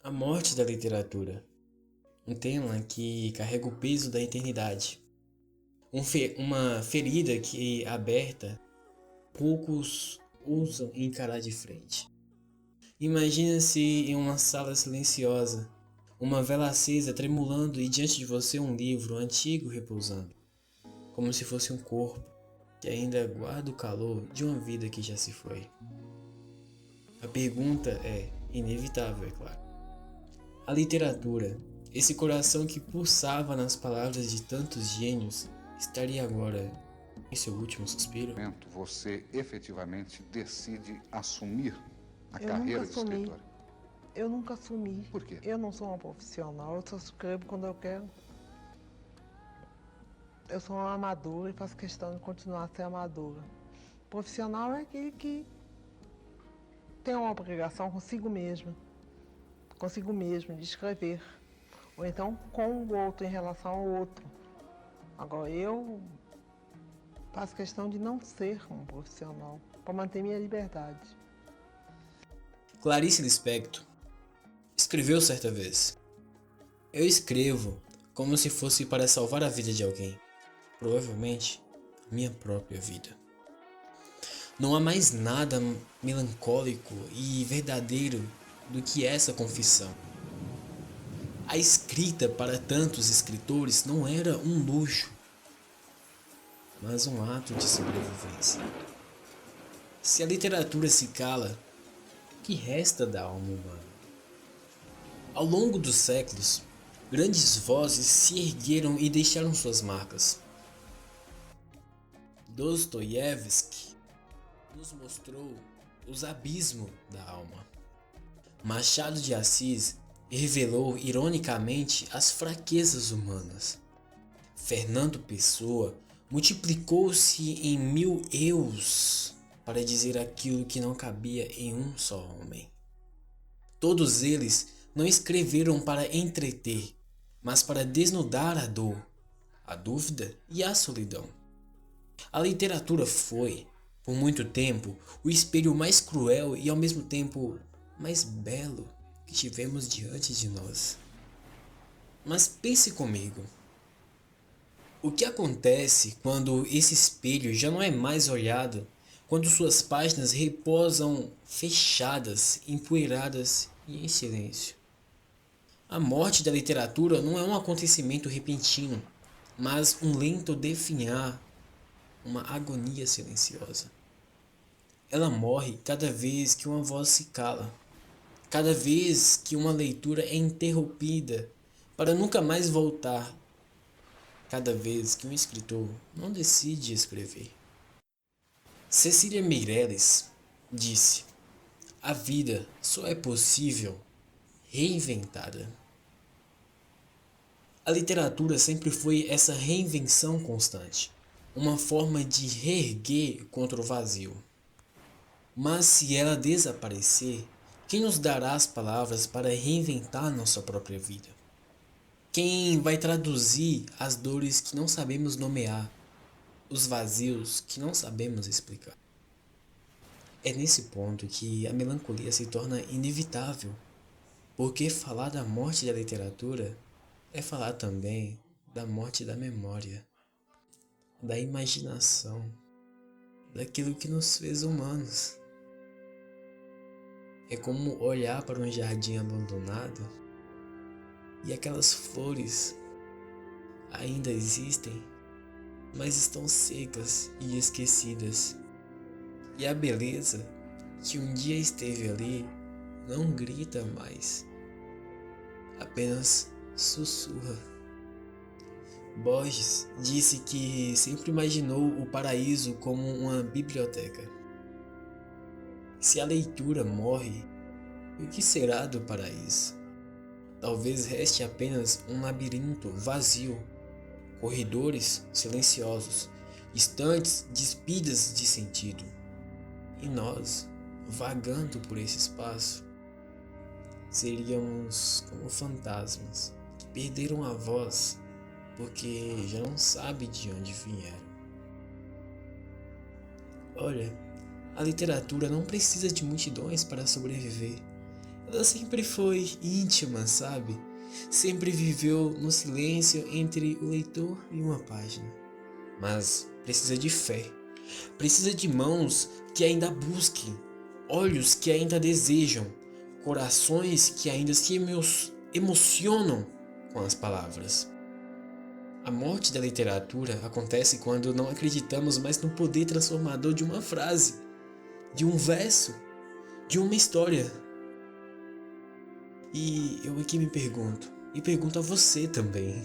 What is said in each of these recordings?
A morte da literatura, um tema que carrega o peso da eternidade. Uma ferida que, aberta, poucos ousam encarar de frente. Imagina-se em uma sala silenciosa, uma vela acesa tremulando e diante de você um livro antigo repousando, como se fosse um corpo que ainda guarda o calor de uma vida que já se foi. A pergunta é inevitável, é claro. A literatura, esse coração que pulsava nas palavras de tantos gênios, estaria agora em seu último suspiro? Você efetivamente decide assumir a Eu carreira nunca de assumi. escritora? Eu nunca assumi. Por quê? Eu não sou uma profissional, eu só escrevo quando eu quero. Eu sou uma amadora e faço questão de continuar a ser amadora. Profissional é aquele que tem uma obrigação consigo mesmo, de escrever. Ou então com o outro, em relação ao outro. Agora eu faço questão de não ser um profissional, para manter minha liberdade. Clarice Lispector escreveu certa vez: eu escrevo como se fosse para salvar a vida de alguém, provavelmente a minha própria vida. Não há mais nada melancólico e verdadeiro do que essa confissão. A escrita para tantos escritores não era um luxo, mas um ato de sobrevivência. Se a literatura se cala, o que resta da alma humana? Ao longo dos séculos, grandes vozes se ergueram e deixaram suas marcas. Dostoiévski nos mostrou os abismos da alma. Machado de Assis revelou ironicamente as fraquezas humanas. Fernando Pessoa multiplicou-se em 1000 eus para dizer aquilo que não cabia em um só homem. Todos eles não escreveram para entreter, mas para desnudar a dor, a dúvida e a solidão. A literatura foi, por muito tempo, o espelho mais cruel e ao mesmo tempo mais belo que tivemos diante de nós. Mas pense comigo. O que acontece quando esse espelho já não é mais olhado, quando suas páginas reposam fechadas, empoeiradas e em silêncio? A morte da literatura não é um acontecimento repentino, mas um lento definhar, uma agonia silenciosa. Ela morre cada vez que uma voz se cala, cada vez que uma leitura é interrompida para nunca mais voltar, cada vez que um escritor não decide escrever. Cecília Meirelles disse: a vida só é possível reinventada. A literatura sempre foi essa reinvenção constante, uma forma de reerguer contra o vazio. Mas se ela desaparecer, quem nos dará as palavras para reinventar nossa própria vida? Quem vai traduzir as dores que não sabemos nomear, os vazios que não sabemos explicar? É nesse ponto que a melancolia se torna inevitável, porque falar da morte da literatura é falar também da morte da memória, da imaginação, daquilo que nos fez humanos. É como olhar para um jardim abandonado e aquelas flores ainda existem, mas estão secas e esquecidas. E a beleza que um dia esteve ali não grita mais, apenas sussurra. Borges disse que sempre imaginou o paraíso como uma biblioteca. Se a leitura morre, o que será do paraíso? Talvez reste apenas um labirinto vazio, corredores silenciosos, estantes despidas de sentido. E nós, vagando por esse espaço, seríamos como fantasmas que perderam a voz porque já não sabem de onde vieram. Olha, a literatura não precisa de multidões para sobreviver. ela sempre foi íntima, sabe? Sempre viveu no silêncio entre o leitor e uma página. Mas precisa de fé. Precisa de mãos que ainda busquem, olhos que ainda desejam, corações que ainda se emocionam com as palavras. A morte da literatura acontece quando não acreditamos mais no poder transformador de uma frase, de um verso, de uma história. E eu aqui me pergunto, e pergunto a você também: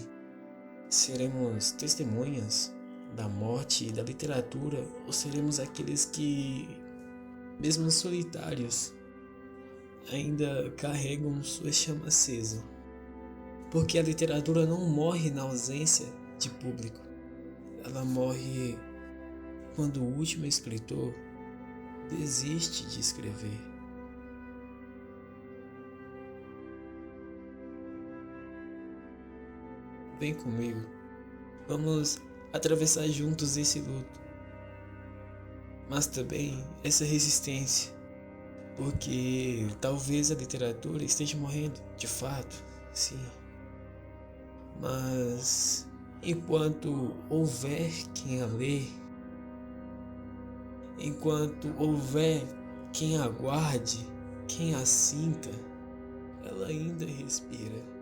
seremos testemunhas da morte da literatura ou seremos aqueles que, mesmo solitários, ainda carregam sua chama acesa? Porque a literatura não morre na ausência de público. Ela morre quando o último escritor desiste de escrever. Vem comigo. Vamos atravessar juntos esse luto. Mas também essa resistência. Porque talvez a literatura esteja morrendo, de fato, sim. Mas enquanto houver quem a lê, enquanto houver quem aguarde, quem a sinta, ela ainda respira.